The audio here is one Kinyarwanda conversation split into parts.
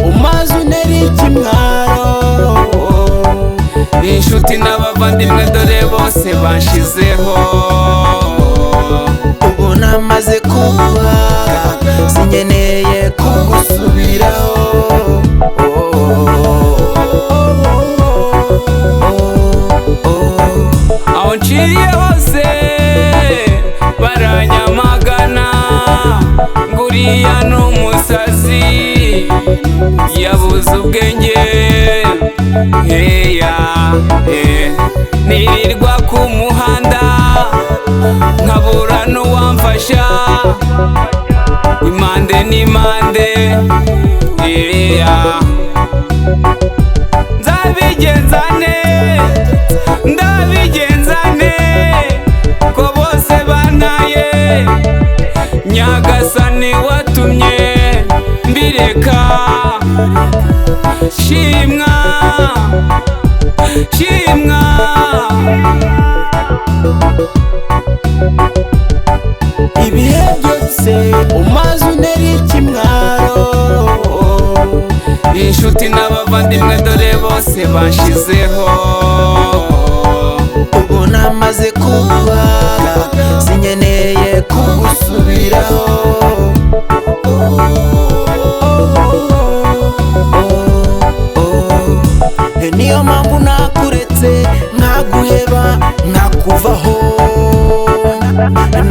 umaze untera ikimwaro. inshuti n'abavandimwe dore bose banshizeho. Ubu namaze kuguhaga sinkeneye kugusubiraho. aho nciye hose baranyamagana nguriya n'umusazi yabuze ubwenge. heya nirirwa ku muhanda nkabura n'uwamfasha impande n'impande. nzabigenzane ndabigenzane ko bose bantaye. nyagasani watumye mbireka. shimwa shimwa ibihe byose umaze untera ikimwaro. inshuti n'abavandimwe dore bose banshizeho. Ubu namaze kuguhaga sinkeneye kugusubiraho. niyo mpamvu nakuretse nkaguheba nkakuvaho.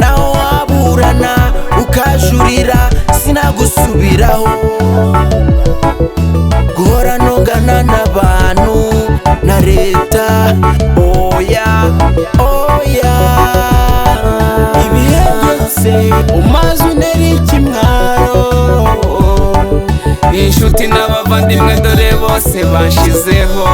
naho waburana ukajurira sinagusubiraho. guhora ntongana n'abantu na leta oya oya. ibihe byose umaze untera ikimwaro. inshuti n'abavandimwe dore bose banshizeho.